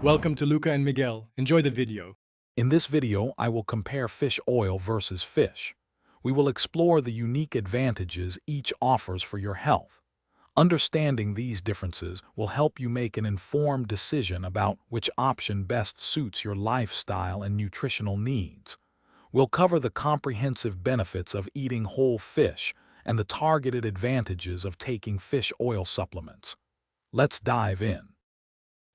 Welcome to Luca and Miguel. Enjoy the video. In this video, I will compare fish oil versus fish. We will explore the unique advantages each offers for your health. Understanding these differences will help you make an informed decision about which option best suits your lifestyle and nutritional needs. We'll cover the comprehensive benefits of eating whole fish and the targeted advantages of taking fish oil supplements. Let's dive in.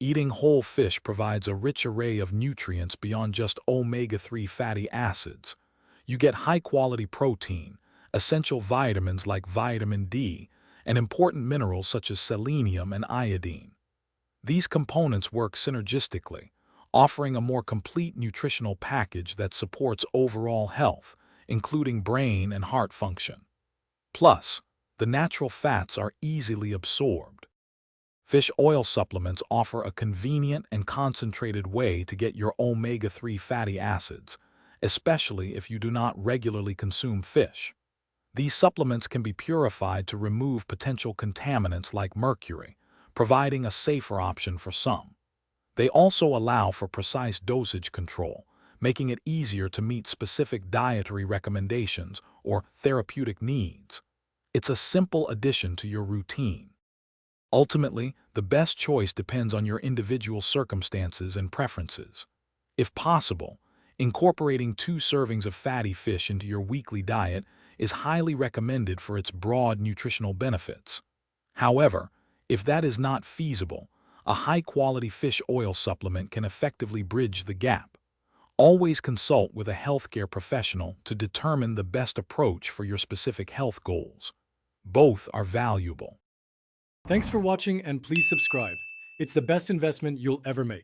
Eating whole fish provides a rich array of nutrients beyond just omega-3 fatty acids. You get high-quality protein, essential vitamins like vitamin D, and important minerals such as selenium and iodine. These components work synergistically, offering a more complete nutritional package that supports overall health, including brain and heart function. Plus, the natural fats are easily absorbed. Fish oil supplements offer a convenient and concentrated way to get your omega-3 fatty acids, especially if you do not regularly consume fish. These supplements can be purified to remove potential contaminants like mercury, providing a safer option for some. They also allow for precise dosage control, making it easier to meet specific dietary recommendations or therapeutic needs. It's a simple addition to your routine. Ultimately, the best choice depends on your individual circumstances and preferences. If possible, incorporating 2 servings of fatty fish into your weekly diet is highly recommended for its broad nutritional benefits. However, if that is not feasible, a high-quality fish oil supplement can effectively bridge the gap. Always consult with a healthcare professional to determine the best approach for your specific health goals. Both are valuable. Thanks for watching and please subscribe. It's the best investment you'll ever make.